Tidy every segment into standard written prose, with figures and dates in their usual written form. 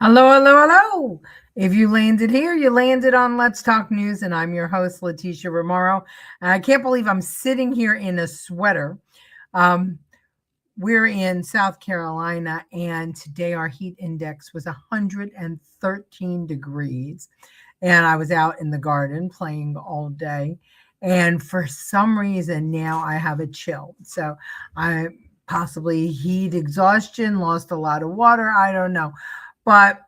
Hello, hello, hello. If you landed here, you landed on Let's Talk News, and I'm your host, Leticia Remauro. And I can't believe I'm sitting here in a sweater. Um, we're in South Carolina, and today our heat index was 113 degrees. And I was out in the garden playing all day. And for some reason, now I have a chill. So I possibly heat exhaustion, lost a lot of water. I don't know. But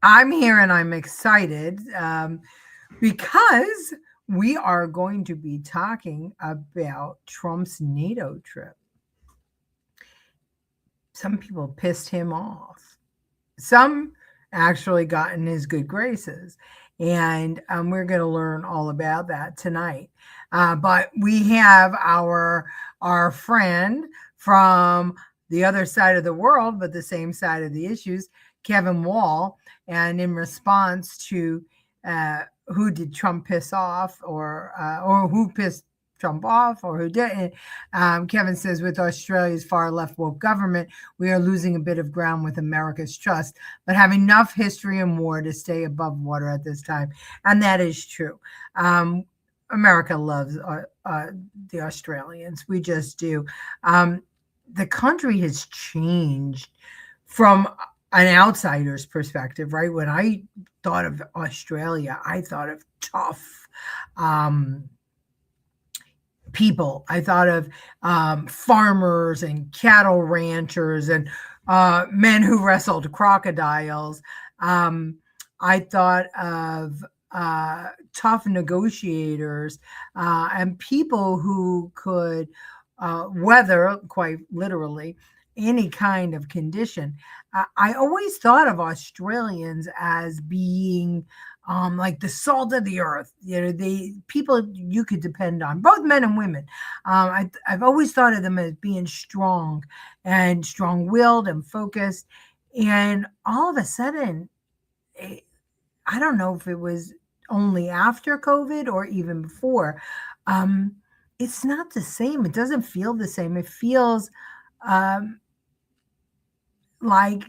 I'm here and I'm excited because we are going to be talking about Trump's NATO trip. Some people pissed him off. Some actually got in his good graces. And we're going to learn all about that tonight. But we have our friend from the other side of the world, but the same side of the issues, Kevin Wall. And in response to who did Trump piss off, or who pissed Trump off, or who didn't, Kevin says, with Australia's far left woke government, we are losing a bit of ground with America's trust, but have enough history and war to stay above water at this time. And that is true. America loves the Australians. We just do. The country has changed from an outsider's perspective, right? When I thought of Australia, I thought of tough people. I thought of farmers and cattle ranchers and men who wrestled crocodiles. I thought of tough negotiators and people who could weather, quite literally, any kind of condition. I always thought of Australians as being like the salt of the earth, the people you could depend on, both men and women. I've always thought of them as being strong and strong-willed and focused. And all of a sudden, I don't know if it was only after COVID or even before, it's not the same. It doesn't feel the same. It feels like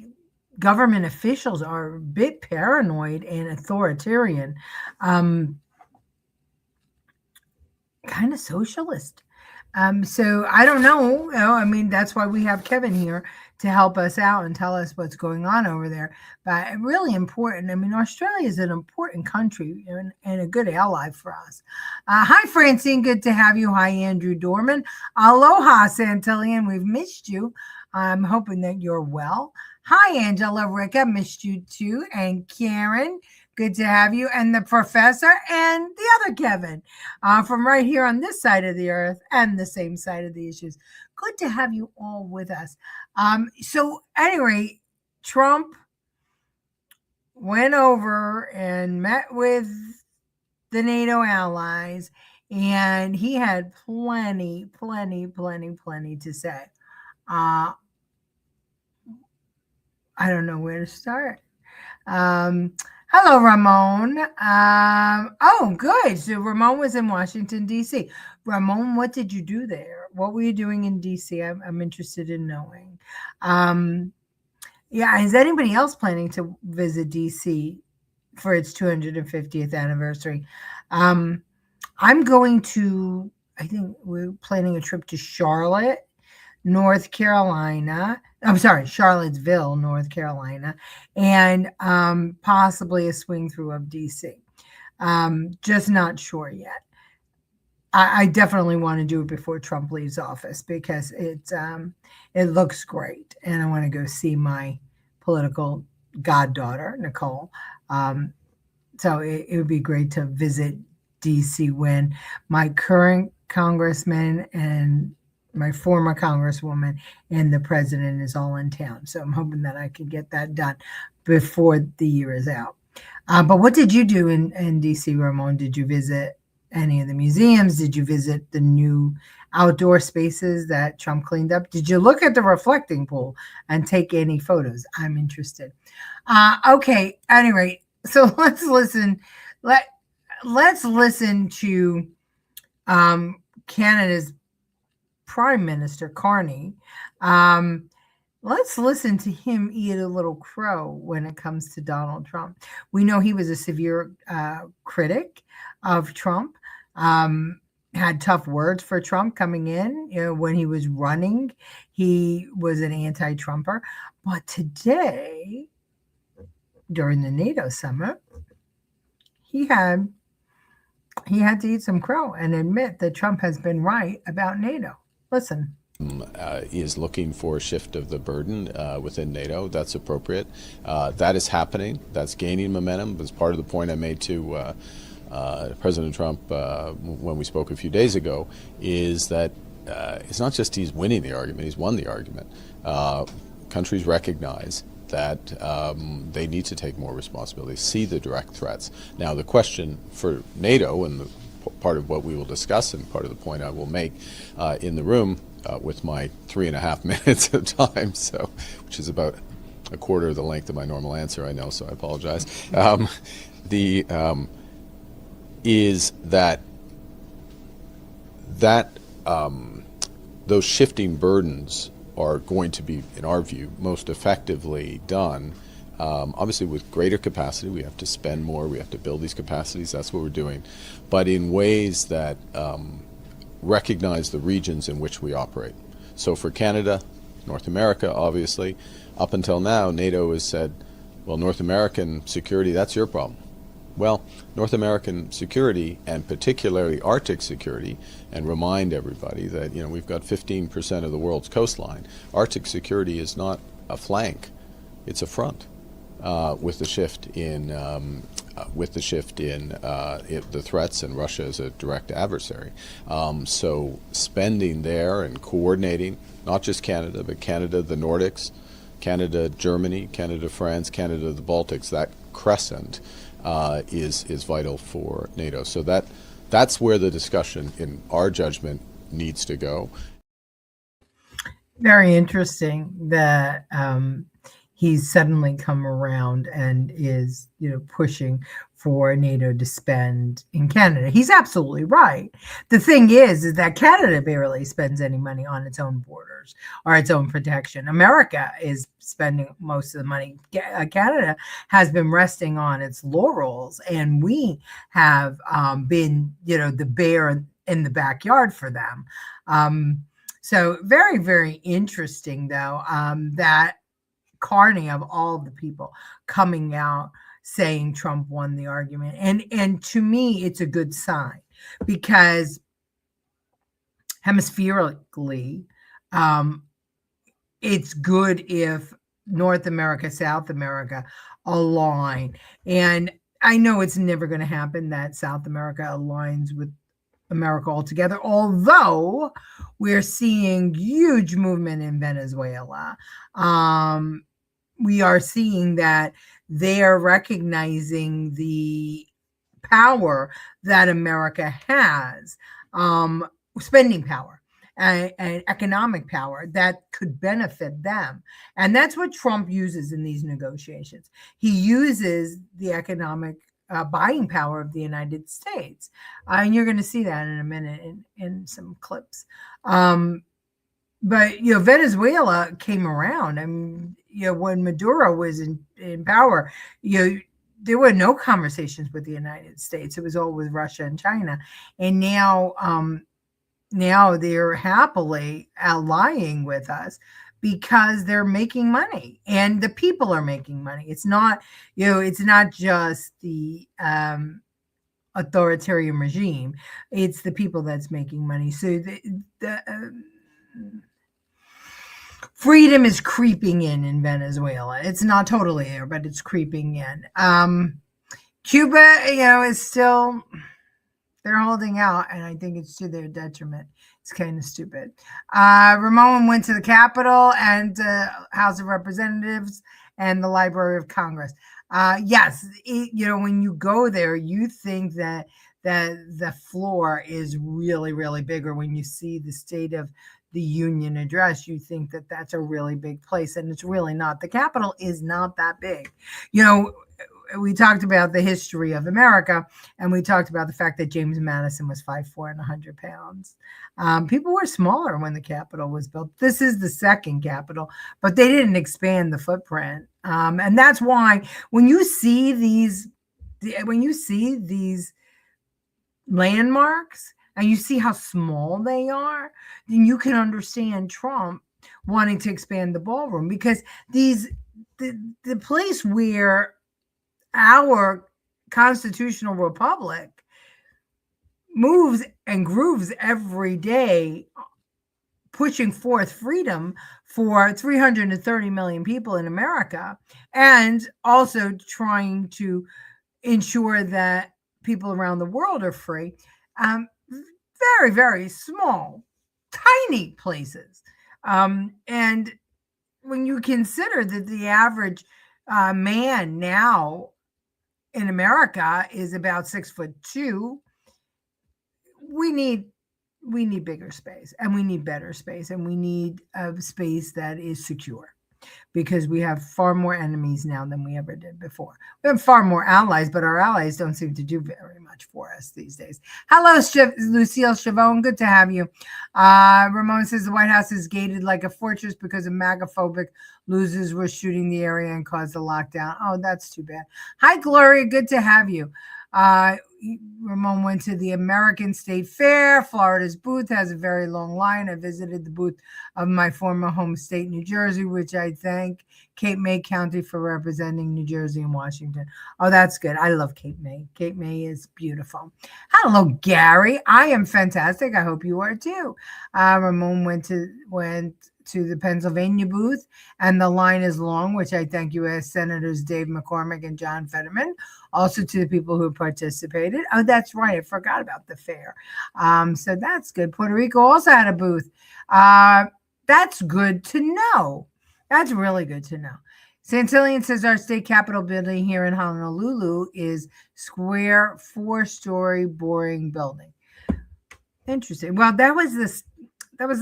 government officials are a bit paranoid and authoritarian, kind of socialist. So I don't know. I mean, that's why we have Kevin here to help us out and tell us what's going on over there. But really important. I mean, Australia is an important country and a good ally for us. Hi, Francine. Good to have you. Hi, Andrew Dorman. Aloha, Santillian. We've missed you. I'm hoping that you're well. Hi, Angela. Rick, I missed you too. And Karen, good to have you. And the professor and the other Kevin from right here on this side of the earth and the same side of the issues. Good to have you all with us. So anyway, Trump went over and met with the NATO allies, and he had plenty to say. I don't know where to start. Hello, Ramon. Oh, good. So Ramon was in Washington, D.C. Ramon, what did you do there? What were you doing in D.C.? I'm interested in knowing. Yeah, is anybody else planning to visit D.C. for its 250th anniversary? I'm going to, I think we're planning a trip to Charlotte, North Carolina. I'm sorry, Charlottesville, North Carolina, and possibly a swing through of DC. Just not sure yet. I definitely want to do it before Trump leaves office because it looks great, and I want to go see my political goddaughter, Nicole. So it would be great to visit DC when my current congressman and my former congresswoman and the president is all in town. So I'm hoping that I can get that done before the year is out. But what did you do in DC, Ramon? Did you visit any of the museums? Did you visit the new outdoor spaces that Trump cleaned up? Did you look at the reflecting pool and take any photos? I'm interested. Okay. Anyway, so let's listen. Let's listen to Canada's Prime Minister Carney Let's listen to him eat a little crow when it comes to Donald Trump. We know he was a severe critic of Trump, had tough words for Trump coming in. When he was running, he was an anti-Trumper. But today, during the NATO summit, he had to eat some crow and admit that Trump has been right about NATO. Listen. Is looking for a shift of the burden within NATO. That's appropriate. That is happening. That's gaining momentum. As part of the point I made to President Trump when we spoke a few days ago, is that it's not just he's winning the argument, he's won the argument. Countries recognize that they need to take more responsibility, see the direct threats. Now, the question for NATO, and part of what we will discuss and part of the point I will make in the room with my 3.5 minutes of time, so which is about a quarter of the length of my normal answer, I know, so I apologize. Is that those shifting burdens are going to be, in our view, most effectively done, obviously with greater capacity. We have to spend more, we have to build these capacities, that's what we're doing, but in ways that recognize the regions in which we operate. So for Canada, North America, obviously, up until now, NATO has said, well, North American security, that's your problem. Well, North American security, and particularly Arctic security, and remind everybody that we've got 15% of the world's coastline. Arctic security is not a flank; it's a front. With the shift in the threats and Russia as a direct adversary, so spending there and coordinating not just Canada, but Canada, the Nordics, Canada, Germany, Canada, France, Canada, the Baltics. That crescent is vital for NATO. So that's where the discussion, in our judgment, needs to go. Very interesting that he's suddenly come around and is pushing for NATO to spend in Canada. He's absolutely right. The thing is that Canada barely spends any money on its own borders or its own protection. America is spending most of the money. Canada has been resting on its laurels, and we have been the bear in the backyard for them. So very, very interesting, though, that carney of all the people coming out saying Trump won the argument. And to me, it's a good sign, because hemispherically, it's good if North America, South America align. And I know it's never going to happen that South America aligns with America altogether, although we're seeing huge movement in Venezuela. We are seeing that they are recognizing the power that America has, spending power and economic power that could benefit them. And that's what Trump uses in these negotiations. He uses the economic buying power of the United States. And you're going to see that in a minute in some clips. But, Venezuela came around. I mean, when Maduro was in power, there were no conversations with the United States. It was all with Russia and China. And now they're happily allying with us because they're making money, and the people are making money. It's not, it's not just the authoritarian regime. It's the people that's making money. So the freedom is creeping in Venezuela. It's not totally there, but it's creeping in. Cuba, is still, they're holding out, and I think it's to their detriment. It's kind of stupid. Ramon went to the Capitol and House of Representatives and the Library of Congress. Yes, when you go there, you think that the floor is really, really big, or when you see the State of the Union address, you think that that's a really big place, and it's really not. The Capitol is not that big. we talked about the history of America, and we talked about the fact that James Madison was 5'4" and 100 pounds. People were smaller when the Capitol was built. This is the second Capitol, but they didn't expand the footprint. And that's why when you see these landmarks and you see how small they are, then you can understand Trump wanting to expand the ballroom, because the place where our constitutional republic moves and grooves every day, pushing forth freedom for 330 million people in America, and also trying to ensure that people around the world are free. Very, very small, tiny places. And when you consider that the average man now in America is about 6'2", we need bigger space, and we need better space, and we need a space that is secure, because we have far more enemies now than we ever did before. We have far more allies, but our allies don't seem to do very much for us these days. Hello, Lucille Chavon. Good to have you. Ramon says the White House is gated like a fortress because of MAGA-phobic losers were shooting the area and caused a lockdown. Oh, that's too bad. Hi, Gloria. Good to have you. Ramon went to the American State Fair. Florida's booth has a very long line. I visited the booth of my former home state, New Jersey, which I thank Cape May County for representing New Jersey and Washington. Oh, that's good. I love Cape May. Cape May is beautiful. Hello, Gary. I am fantastic. I hope you are too. Ramon went to the Pennsylvania booth, and the line is long, which I thank you as Senators Dave McCormick and John Fetterman. Also to the people who participated. Oh, that's right. I forgot about the fair. So that's good. Puerto Rico also had a booth. That's good to know. That's really good to know. Santillion says our state capitol building here in Honolulu is square, 4-story, boring building. Interesting. Well, that was the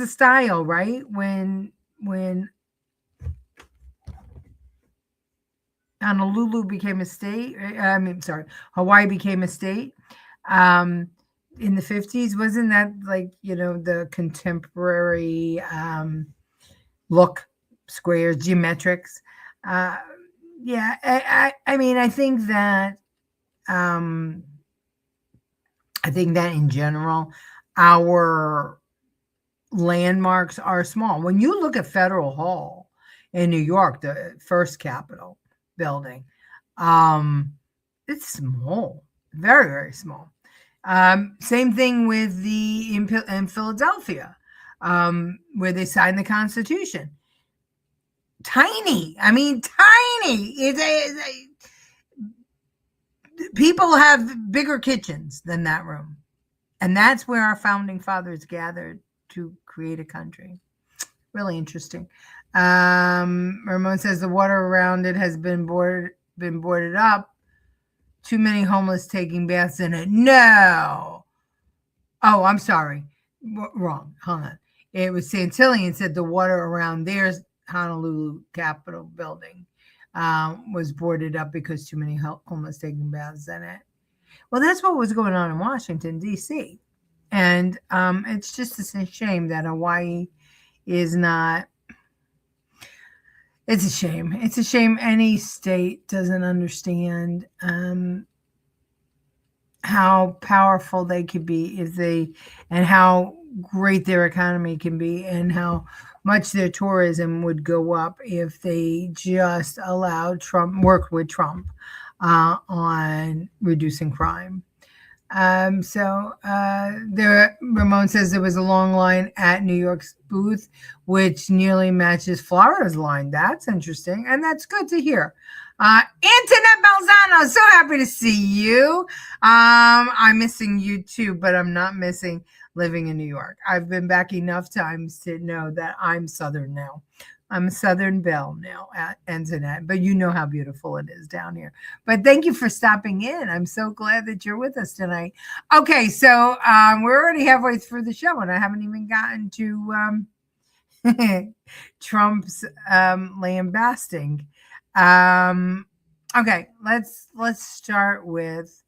style, right? When Honolulu became a state, Hawaii became a state in the 50s. Wasn't that like, the contemporary look, squares, geometrics? Yeah, I think that in general, our landmarks are small. When you look at Federal Hall in New York, the first Capitol building, it's small, very, very small. Same thing with in Philadelphia, where they signed the Constitution. Tiny. Tiny. People have bigger kitchens than that room. And that's where our founding fathers gathered to create a country. Really interesting. Ramon says the water around it has been boarded up. Too many homeless taking baths in it. No. Oh, I'm sorry. Wrong. Hold on. It was Santillion said the water around their Honolulu Capitol building was boarded up because too many homeless taking baths in it. Well, that's what was going on in Washington, D.C. And it's just a shame that Hawaii is not. It's a shame. It's a shame any state doesn't understand how powerful they could be and how great their economy can be, and how much their tourism would go up if they just allowed worked with Trump on reducing crime. Ramon says there was a long line at New York's booth, which nearly matches Florida's line. That's interesting, and that's good to hear. Antoinette Balzano, so happy to see you. I'm missing you too, but I'm not missing living in New York. I've been back enough times to know that I'm Southern now. I'm a Southern belle now at Antoinette, but you know how beautiful it is down here. But thank you for stopping in. I'm so glad that you're with us tonight. Okay, so we're already halfway through the show, and I haven't even gotten to Trump's lambasting. Okay, let's start with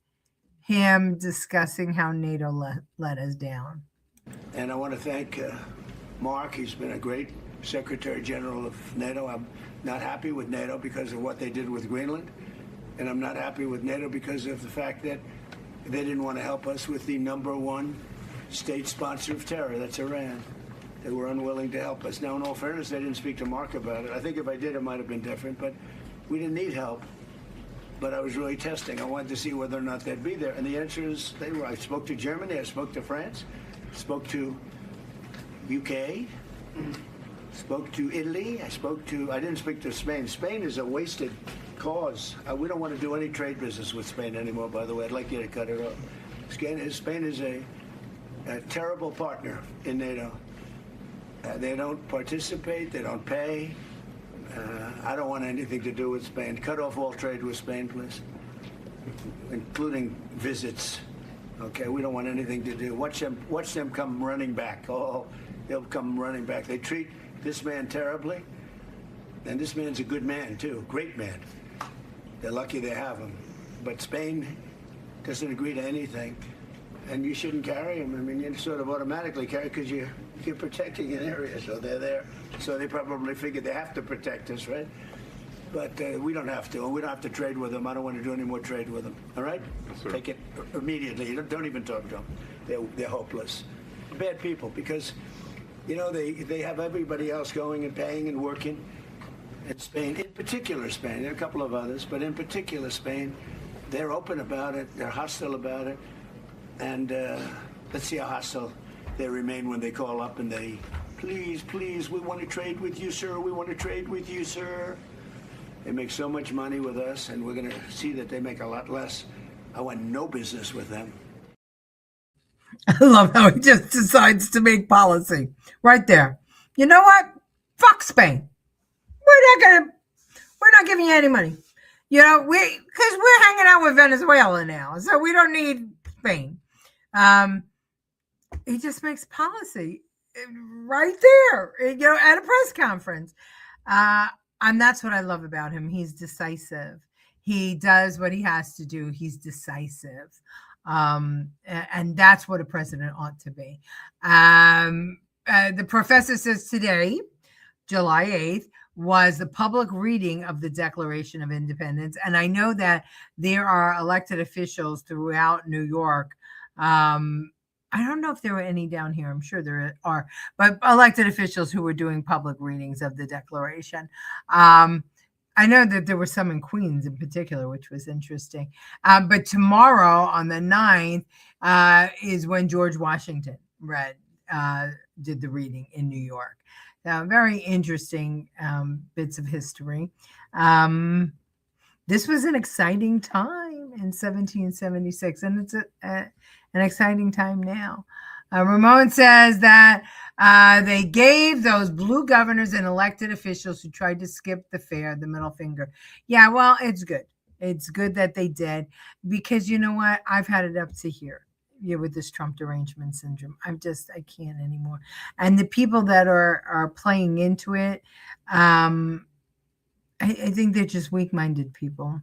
him discussing how NATO let us down. And I want to thank Mark. He's been a great Secretary General of NATO. I'm not happy with NATO because of what they did with Greenland. And I'm not happy with NATO because of the fact that they didn't want to help us with the #1 state sponsor of terror. That's Iran. They were unwilling to help us. Now, in all fairness, I didn't speak to Mark about it. I think if I did, it might have been different. But we didn't need help. But I was really testing. I wanted to see whether or not they'd be there. And the answer is they were. I spoke to Germany. I spoke to France. Spoke to UK. Spoke to Italy. I didn't speak to Spain. Spain is a wasted cause. We don't want to do any trade business with Spain anymore, by the way. I'd like you to cut it off. Spain is a terrible partner in NATO. They don't participate. They don't pay. I don't want anything to do with Spain. Cut off all trade with Spain, please, including visits. Okay, we don't want anything to do. Watch them come running back. Oh, they'll come running back. They treat this man terribly, and this man's a good man too, great man. They're lucky they have him. But Spain doesn't agree to anything, and you shouldn't carry him. I mean, you sort of automatically carry because you're protecting an area, so they're there. So they probably figured they have to protect us, right? But we don't have to, and we don't have to trade with them. I don't want to do any more trade with them. All right? Yes, take it immediately. Don't even talk to them. They're hopeless. Bad people, because they have everybody else going and paying and working. In Spain, in particular Spain, there are a couple of others, but in particular Spain, they're open about it. They're hostile about it, and let's see how hostile they remain when they call up and they, please, we want to trade with you, sir. We want to trade with you, sir. They make so much money with us, and we're going to see that they make a lot less. I want no business with them. I love how he just decides to make policy right there. You know what? Fuck Spain. We're not giving you any money. Because we're hanging out with Venezuela now, so we don't need Spain. He just makes policy right there, at a press conference. And that's what I love about him. He's decisive. He does what he has to do. He's decisive. And that's what a president ought to be. The professor says today, July 8th, was the public reading of the Declaration of Independence. And I know that there are elected officials throughout New York. I don't know if there were any down here. I'm sure there are, but elected officials who were doing public readings of the Declaration. I know that there were some in Queens in particular, which was interesting. But tomorrow on the 9th is when George Washington did the reading in New York. Very interesting bits of history. This was an exciting time in 1776, and it's an exciting time now. Ramon says that they gave those blue governors and elected officials who tried to skip the fair the middle finger. Yeah, well, it's good. It's good that they did, because you know what? I've had it up to here. With this Trump derangement syndrome. I can't anymore. And the people that are playing into it, I think they're just weak-minded people.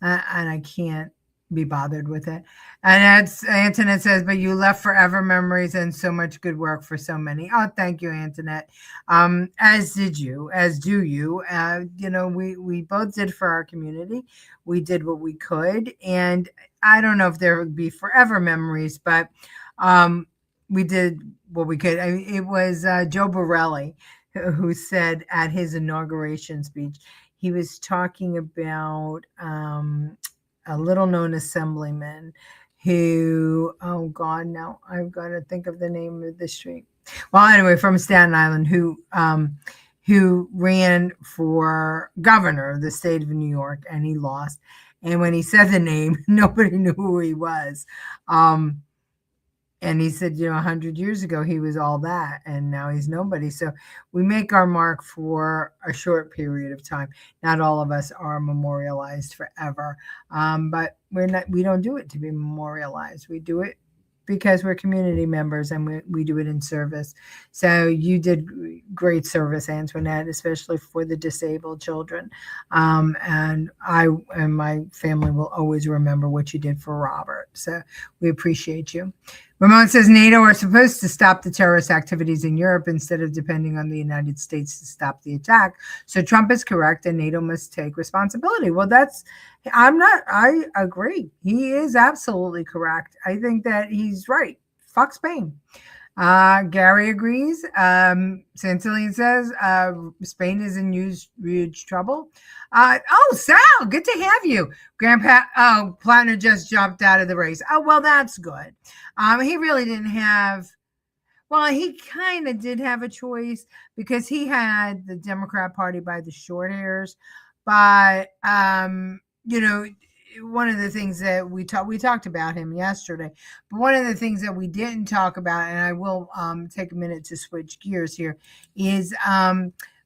And I can't be bothered with it. And Antoinette says, but you left forever memories and so much good work for so many. Oh, thank you, Antoinette. As do you. We both did for our community. We did what we could. And I don't know if there would be forever memories, but we did what we could. It was Joe Borelli who said at his inauguration speech, he was talking about a little known assemblyman who, oh God, now I've got to think of the name of the street. Well, anyway, from Staten Island, who ran for governor of the state of New York, and he lost. And when he said the name, nobody knew who he was. And he said, 100 years ago, he was all that, and now he's nobody. So we make our mark for a short period of time. Not all of us are memorialized forever, but we don't do it to be memorialized. We do it because we're community members and we do it in service. So you did great service, Antoinette, especially for the disabled children. And I and my family will always remember what you did for Robert. So we appreciate you. Ramon says NATO are supposed to stop the terrorist activities in Europe instead of depending on the United States to stop the attack. So Trump is correct and NATO must take responsibility. Well, I agree. He is absolutely correct. I think that he's right. Fuck Spain. Gary agrees. Santillian says Spain is in huge trouble. Sal, good to have you. Grandpa, Plattner just jumped out of the race. Oh, well, that's good. He really didn't have, well, he kind of did have a choice because he had the Democrat Party by the short hairs. But, one of the things that we talked about him yesterday, but one of the things that we didn't talk about, and I will take a minute to switch gears here, is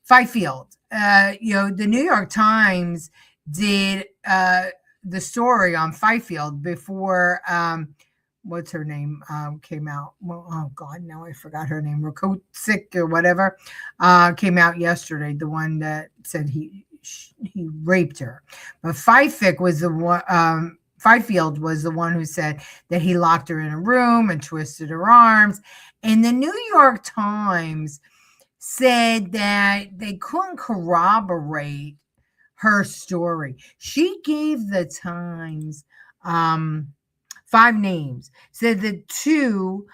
Fifield. The New York Times did the story on Fifield before what's her name came out. Well, oh God, now I forgot her name. Rakotzik or whatever came out yesterday. The one that said he raped her, but Fifield was the one. Fifield was the one who said that he locked her in a room and twisted her arms. And the New York Times said that they couldn't corroborate her story. She gave the Times 5 names, said that 2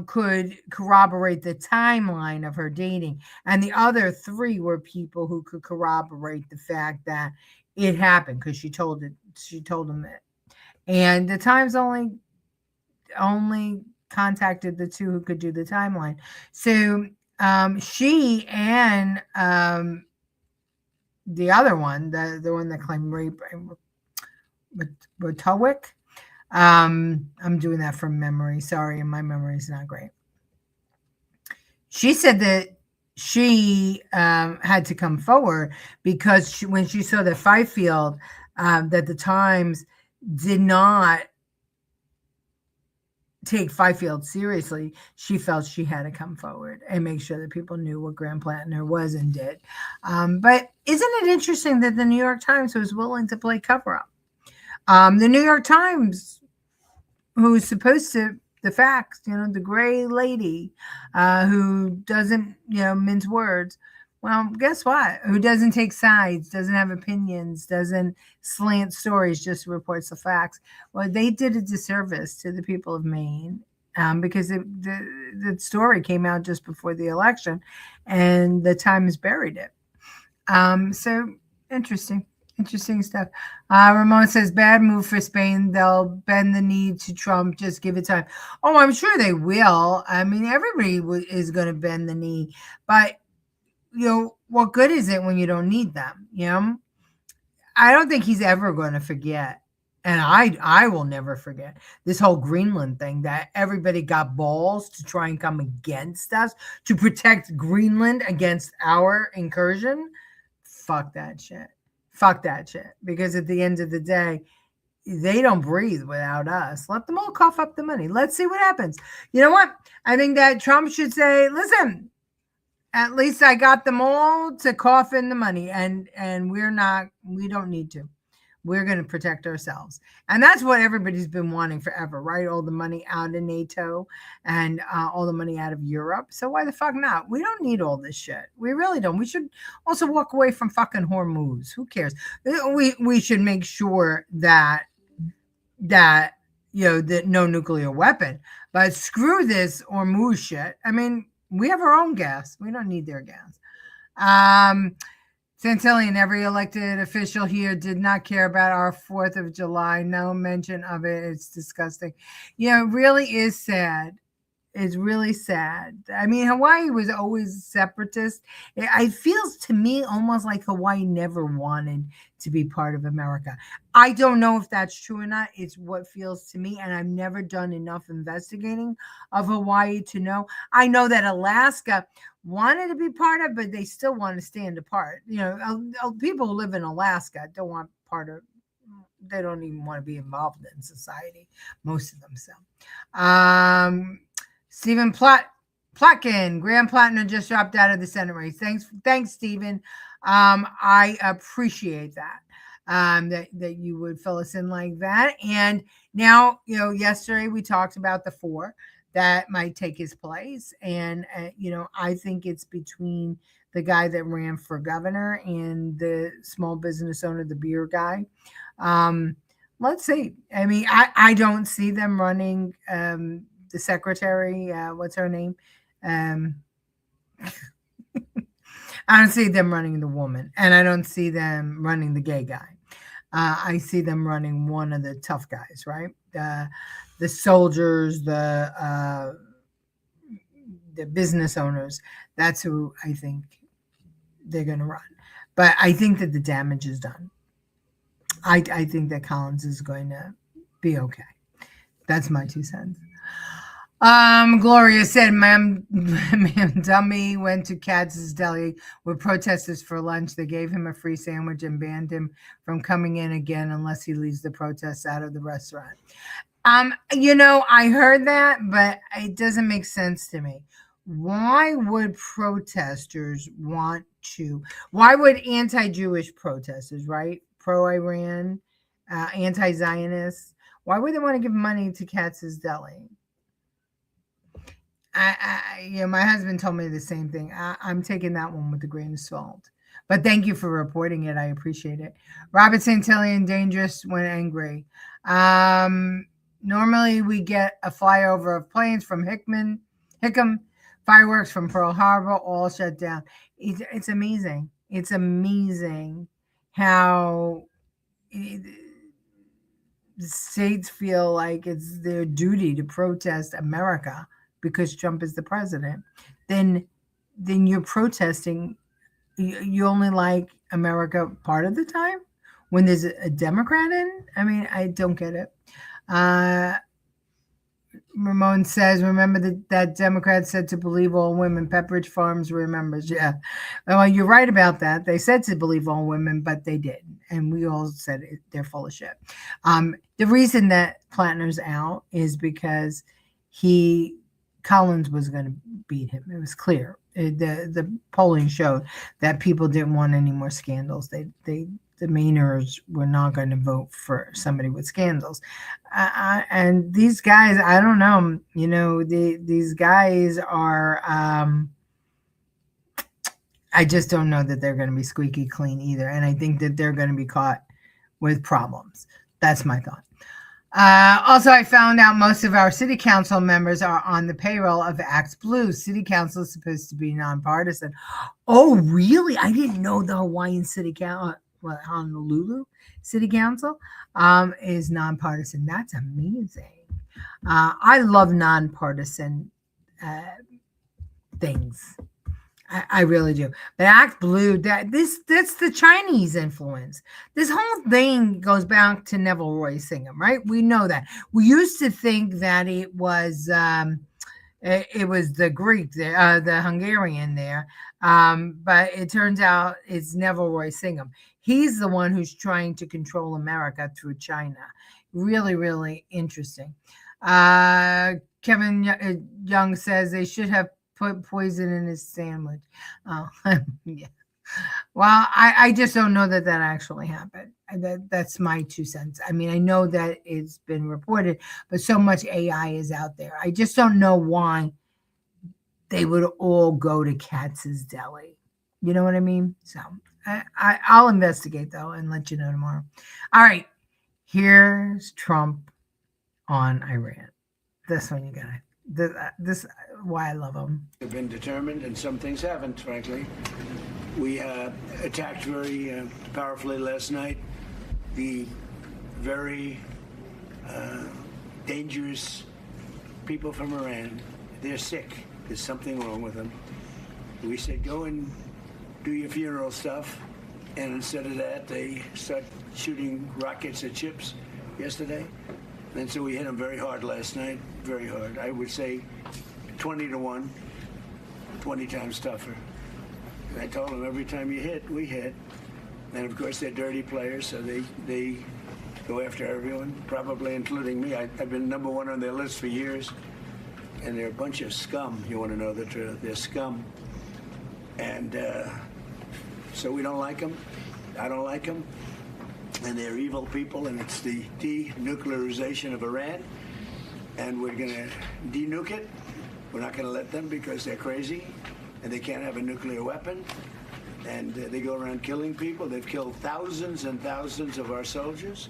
could corroborate the timeline of her dating, and the other 3 were people who could corroborate the fact that it happened because she told them that. And the Times only contacted the 2 who could do the timeline. So she and the other one, the one that claimed rape, Wojtowicz. I'm doing that from memory. Sorry, my memory is not great. She said that she had to come forward because when she saw that Fifield, that the Times did not take Fifield seriously, she felt she had to come forward and make sure that people knew what Graham Plattner was and did. But isn't it interesting that the New York Times was willing to play cover-up? The New York Times, who's supposed to, the facts, the gray lady who doesn't, mince words. Well, guess what? Who doesn't take sides, doesn't have opinions, doesn't slant stories, just reports the facts. Well, they did a disservice to the people of Maine because the story came out just before the election and the Times buried it. So interesting stuff. Ramon says, bad move for Spain. They'll bend the knee to Trump. Just give it time. Oh, I'm sure they will. I mean, everybody is going to bend the knee. But, what good is it when you don't need them? I don't think he's ever going to forget. And I will never forget this whole Greenland thing, that everybody got balls to try and come against us to protect Greenland against our incursion. Fuck that shit. Because at the end of the day, they don't breathe without us. Let them all cough up the money. Let's see what happens. You know what? I think that Trump should say, listen, at least I got them all to cough in the money, and we don't need to. We're going to protect ourselves. And that's what everybody's been wanting forever, right? All the money out of NATO and all the money out of Europe. So why the fuck not? We don't need all this shit. We really don't. We should also walk away from fucking Hormuz. Who cares? We should make sure that that no nuclear weapon. But screw this Hormuz shit. I mean, we have our own gas. We don't need their gas. Santillian, every elected official here did not care about our 4th of July. No mention of it. It's disgusting. It really is sad. It's really sad. I mean, Hawaii was always separatist. It feels to me almost like Hawaii never wanted to be part of America. I don't know if that's true or not. It's what feels to me, and I've never done enough investigating of Hawaii to know. I know that Alaska wanted to be part of, but they still want to stand apart. People who live in Alaska don't want part of they don't even want to be involved in society, most of them. So, Stephen Plotkin, Graham Plattner just dropped out of the Senate race. Thanks, Stephen. I appreciate that. That you would fill us in like that. And now, yesterday we talked about the 4 that might take his place. And, I think it's between the guy that ran for governor and the small business owner, the beer guy. Let's see. I mean, I don't see them running the secretary. What's her name? I don't see them running the woman, and I don't see them running the gay guy. I see them running one of the tough guys, right? The soldiers, the business owners. That's who I think they're going to run. But I think that the damage is done. I think that Collins is going to be okay. That's my 2 cents. Gloria said, ma'am, dummy went to Katz's Deli with protesters for lunch. They gave him a free sandwich and banned him from coming in again unless he leaves the protests out of the restaurant. I heard that, but it doesn't make sense to me. Why would protesters why would anti-Jewish protesters, right? Pro-Iran, anti-Zionists, why would they want to give money to Katz's Deli? My husband told me the same thing. I'm taking that one with a grain of salt. But thank you for reporting it. I appreciate it. Robert Santillian, dangerous when angry. Normally we get a flyover of planes from Hickam, fireworks from Pearl Harbor, all shut down. It's amazing. It's amazing how the states feel like it's their duty to protest America because Trump is the president. Then you're protesting. You only like America part of the time when there's a Democrat in. I mean, I don't get it. Ramon says, remember that Democrats said to believe all women. Pepperidge Farms remembers. Yeah. Well, you're right about that. They said to believe all women, but they didn't. And we all said they're full of shit. The reason that Plattner's out is because Collins was going to beat him. It was clear. The polling showed that people didn't want any more scandals. The Mainers were not going to vote for somebody with scandals. And these guys, I don't know, these guys are, I just don't know that they're going to be squeaky clean either. And I think that they're going to be caught with problems. That's my thought. Also, I found out most of our city council members are on the payroll of Act Blue. City council is supposed to be nonpartisan. Oh, really? I didn't know the Hawaiian city council. Well, Honolulu City Council is nonpartisan. That's amazing. I love nonpartisan things. I really do. But Act Blue, that's the Chinese influence. This whole thing goes back to Neville Roy Singham, right? We know that. We used to think that it was the Greek there, the Hungarian there, but it turns out it's Neville Roy Singham. He's the one who's trying to control America through China. Really, really interesting. Kevin Young says they should have put poison in his sandwich. Oh, yeah. Well, I just don't know that actually happened. That's my 2 cents. I mean, I know that it's been reported, but so much AI is out there. I just don't know why they would all go to Katz's Deli. You know what I mean? So I'll investigate, though, and let you know tomorrow. All right. Here's Trump on Iran. This one you got it. This why I love him. Have been determined, and some things haven't, frankly. We attacked very powerfully last night the very dangerous people from Iran. They're sick. There's something wrong with them. We said, go and do your funeral stuff. And instead of that, they start shooting rockets at ships yesterday. And so we hit them very hard last night, very hard. I would say 20-1, 20 times tougher. And I told them every time you hit, we hit. And of course they're dirty players, so they go after everyone, probably including me. I've been number one on their list for years. And they're a bunch of scum, you want to know the truth. They're scum. And so we don't like them. I don't like them. And they're evil people, and it's the denuclearization of Iran. And we're going to denuke it. We're not going to let them because they're crazy, and they can't have a nuclear weapon. And they go around killing people. They've killed thousands and thousands of our soldiers.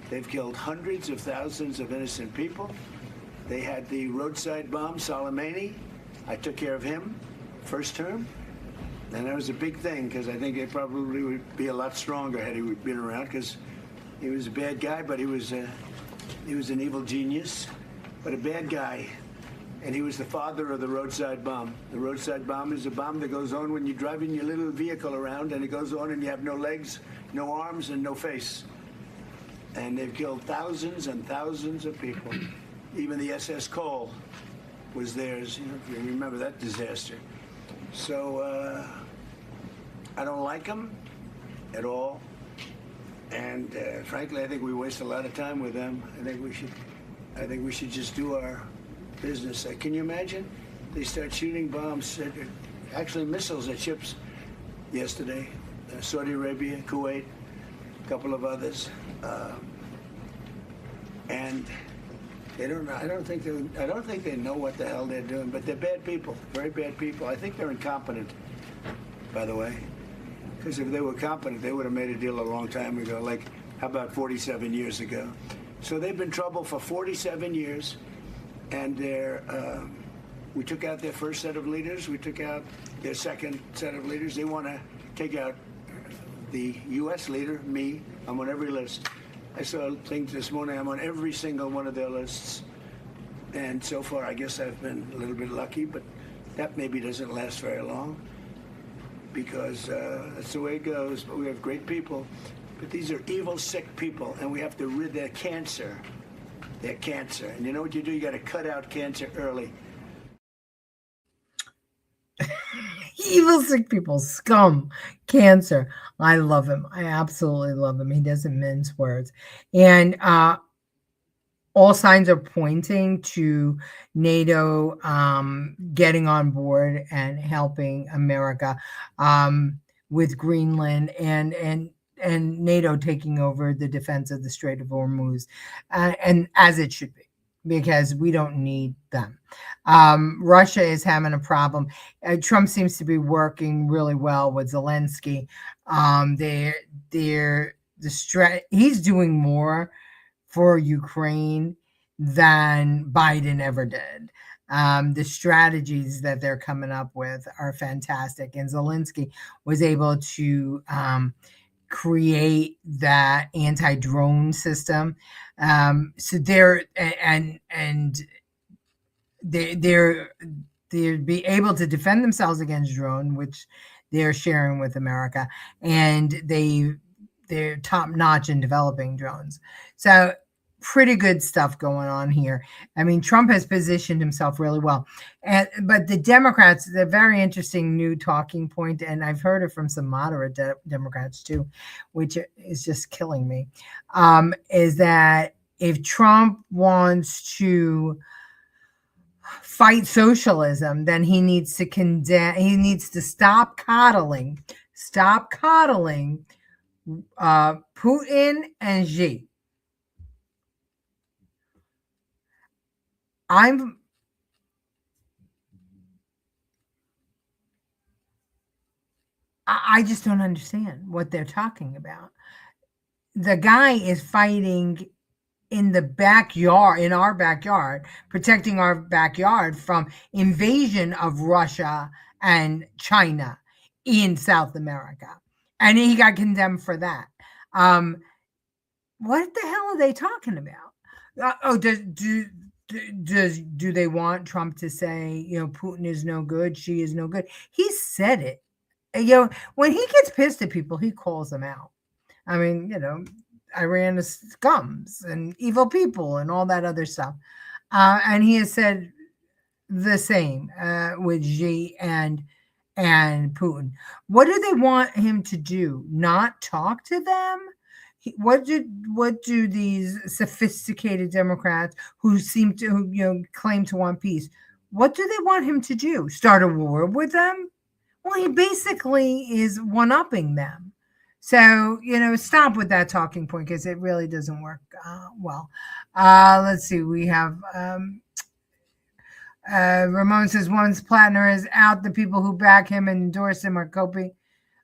They've killed hundreds of thousands of innocent people. They had the roadside bomb, Soleimani. I took care of him, first term. And that was a big thing, because I think it probably would be a lot stronger had he been around, because he was a bad guy, but he was an evil genius, but a bad guy. And he was the father of the roadside bomb. The roadside bomb is a bomb that goes on when you're driving your little vehicle around, and it goes on and you have no legs, no arms, and no face. And they've killed thousands and thousands of people. Even the SS Cole was theirs, you know, if you remember that disaster. So I don't like them at all. And frankly, I think we waste a lot of time with them. I think we should just do our business. Can you imagine? They start shooting bombs, actually missiles at ships yesterday. Saudi Arabia, Kuwait, a couple of others. And they don't know. I don't think they know what the hell they're doing. But they're bad people, very bad people. I think they're incompetent, by the way. Because if they were competent, they would have made a deal a long time ago. Like, how about 47 years ago? So they've been in trouble for 47 years, and we took out their first set of leaders. We took out their second set of leaders. They want to take out the U.S. leader, me. I'm on every list. I saw things this morning. I'm on every single one of their lists. And so far, I guess I've been a little bit lucky, but that maybe doesn't last very long, because that's the way it goes. But we have great people. But these are evil, sick people, and we have to rid their cancer. Their cancer. And you know what you do? You got to cut out cancer early. Evil, sick people, scum, cancer. I love him. I absolutely love him. He doesn't mince words. And all signs are pointing to NATO getting on board and helping America with Greenland and NATO taking over the defense of the Strait of Hormuz, and as it should be, because we don't need them. Russia is having a problem. Trump seems to be working really well with Zelensky. He's doing more for Ukraine than Biden ever did. The strategies that they're coming up with are fantastic, and Zelensky was able to create that anti-drone system. So they're be able to defend themselves against drone, which they're sharing with America, and they're top notch in developing drones. So pretty good stuff going on here. I mean, Trump has positioned himself really well, but the Democrats, the very interesting new talking point, and I've heard it from some moderate Democrats too, which is just killing me, is that if Trump wants to fight socialism, then he needs to condemn. He needs to stop coddling Putin and Xi. I just don't understand what they're talking about. The guy is fighting in the backyard, in our backyard, protecting our backyard from invasion of Russia and China in South America. And he got condemned for that. What the hell are they talking about? Do they want Trump to say, Putin is no good, Xi is no good? He said it. When he gets pissed at people, he calls them out. I mean, Iran is scums and evil people and all that other stuff. And he has said the same with Xi and Putin. What do they want him to do? Not talk to them? what do these sophisticated Democrats who seem to claim to want peace, what do they want him to do? Start a war with them? Well, he basically is one-upping them. So, stop with that talking point because it really doesn't work well. Let's see. We have Ramon says once Plattner is out, the people who back him and endorse him are coping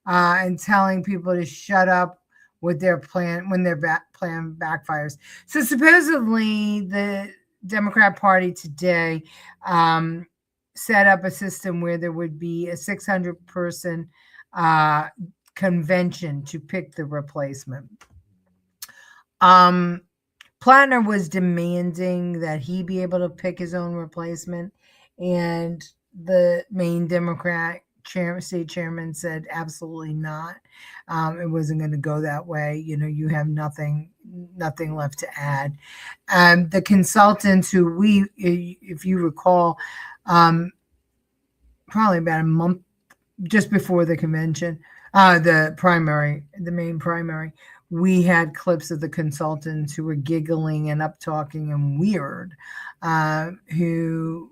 and telling people to shut up with their plan when their plan backfires. So supposedly the Democrat Party today set up a system where there would be a 600-person convention to pick the replacement. Plattner was demanding that he be able to pick his own replacement, and the main Democrat state chairman said absolutely not. It wasn't going to go that way. You have nothing left to add. The consultants who if you recall, probably about a month just before the convention, the main primary, we had clips of the consultants who were giggling and up-talking and weird, who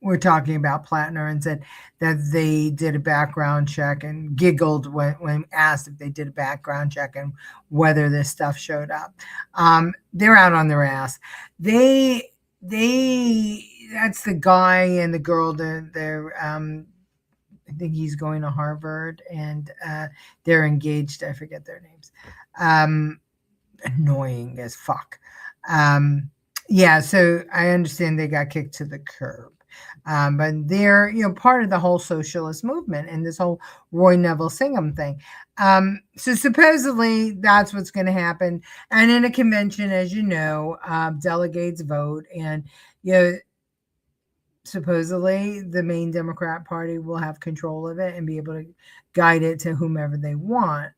were talking about Plattner and said that they did a background check and giggled when asked if they did a background check and whether this stuff showed up. They're out on their ass. That's the guy and the girl. They're I think he's going to Harvard, and they're engaged. I forget their names. Annoying as fuck. So I understand they got kicked to the curb. But they're, part of the whole socialist movement and this whole Roy Neville Singham thing. So supposedly that's what's going to happen. And in a convention, as you know, delegates vote, and, supposedly the main Democrat Party will have control of it and be able to guide it to whomever they want.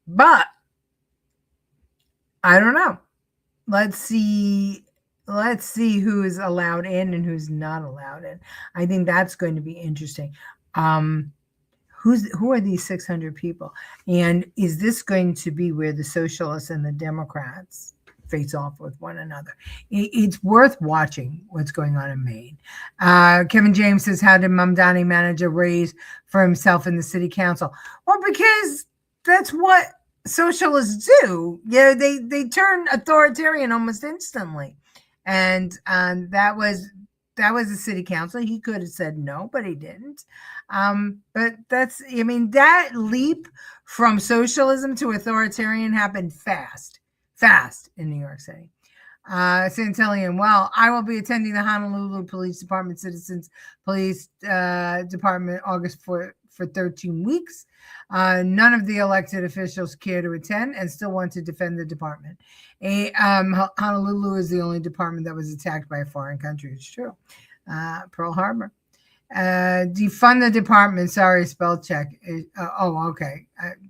But I don't know. Let's see who is allowed in and who's not allowed in. I think that's going to be interesting. Who are these 600 people? And is this going to be where the socialists and the Democrats face off with one another? It's worth watching what's going on in Maine. Kevin James says, how did Mamdani manage a raise for himself in the city council? Well, because that's what socialists do. They turn authoritarian almost instantly. And that was the city council. He could have said no, but he didn't. But that leap from socialism to authoritarian happened fast in New York City. Santillian, well, I will be attending the Honolulu Police Department Citizens Police Department August for 13 weeks. None of the elected officials care to attend and still want to defend the department. Honolulu is the only department that was attacked by a foreign country. It's true. Pearl Harbor. Defund the department. Sorry, spell check. Okay.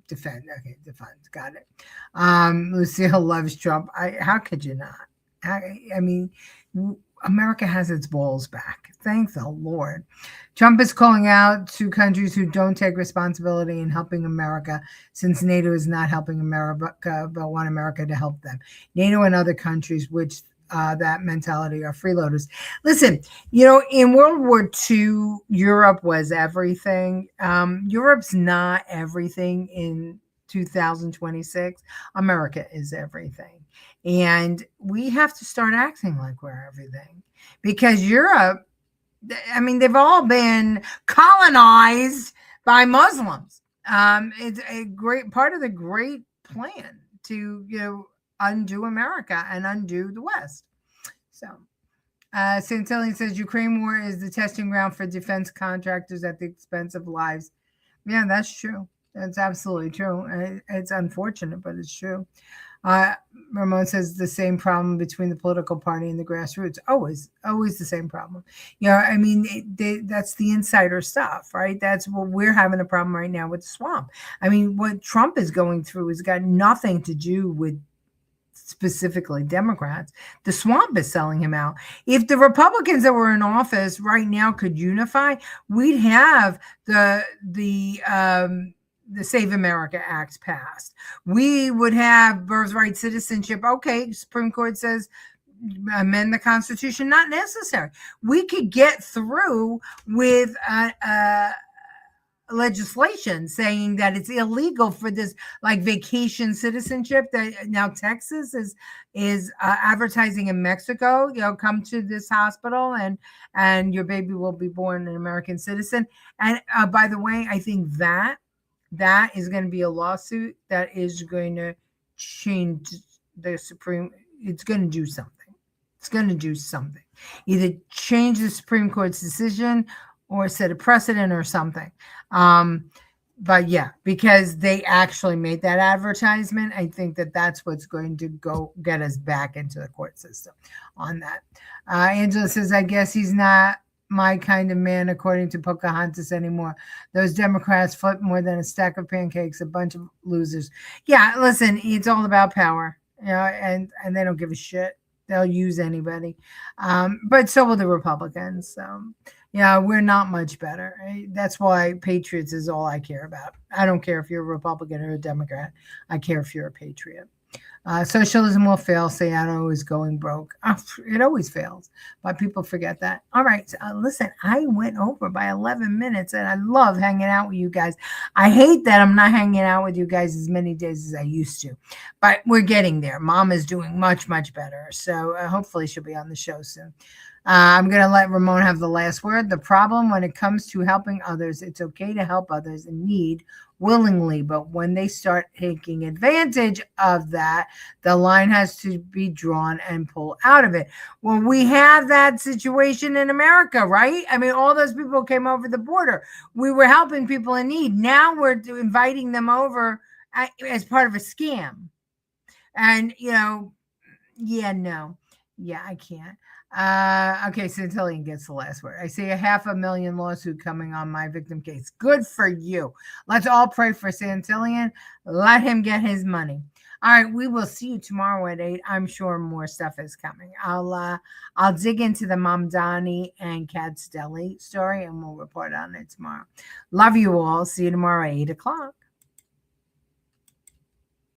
Defend. Okay, defund. Got it. Lucille loves Trump. How could you not? America has its balls back. Thank the Lord. Trump is calling out to countries who don't take responsibility in helping America, since NATO is not helping America, but want America to help them. NATO and other countries which that mentality are freeloaders. Listen, in World War II, Europe was everything. Europe's not everything in 2026. America is everything. And we have to start acting like we're everything, because Europe, they've all been colonized by Muslims. It's a great part of the great plan to, undo America and undo the West. So, Santillian says Ukraine war is the testing ground for defense contractors at the expense of lives. Yeah, that's true. That's absolutely true. It's unfortunate, but it's true. Ramon says the same problem between the political party and the grassroots. Always the same problem. That's the insider stuff, right? That's what we're having a problem right now with the swamp. What Trump is going through has got nothing to do with specifically Democrats. The swamp is selling him out. If the Republicans that were in office right now could unify, we'd have the the Save America Act passed. We would have birthright citizenship. Okay, Supreme Court says amend the Constitution, not necessary. We could get through with legislation saying that it's illegal for this like vacation citizenship that now Texas is advertising in Mexico, come to this hospital and your baby will be born an American citizen. And by the way, I think that is going to be a lawsuit that is going to change the Supreme. It's going to do something. It's going to do something. Either change the Supreme Court's decision or set a precedent or something. But yeah, because they actually made that advertisement, I think that that's what's going to go get us back into the court system on that. Angela says, I guess he's not my kind of man, according to Pocahontas anymore. Those Democrats flip more than a stack of pancakes, a bunch of losers. Yeah, listen, it's all about power, and they don't give a shit. They'll use anybody. But so will the Republicans. So yeah, we're not much better. Right? That's why patriots is all I care about. I don't care if you're a Republican or a Democrat. I care if you're a patriot. Socialism will fail. Seattle is going broke. It always fails, but people forget that. All right. Listen, I went over by 11 minutes and I love hanging out with you guys. I hate that I'm not hanging out with you guys as many days as I used to, but we're getting there. Mom is doing much, much better. So hopefully she'll be on the show soon. I'm going to let Ramon have the last word. The problem when it comes to helping others, it's okay to help others in need willingly, but when they start taking advantage of that, the line has to be drawn and pull out of it. Well, we have that situation in America, right? I mean, all those people came over the border. We were helping people in need. Now we're inviting them over as part of a scam. And, I can't. Okay, Santillian gets the last word. I see 500,000 lawsuit coming on my victim case. Good for you. Let's all pray for Santillian. Let him get his money. All right, we will see you tomorrow at 8. I'm sure more stuff is coming. I'll dig into the Mamdani and Katz Deli story and we'll report on it tomorrow. Love you all. See you tomorrow at 8 o'clock.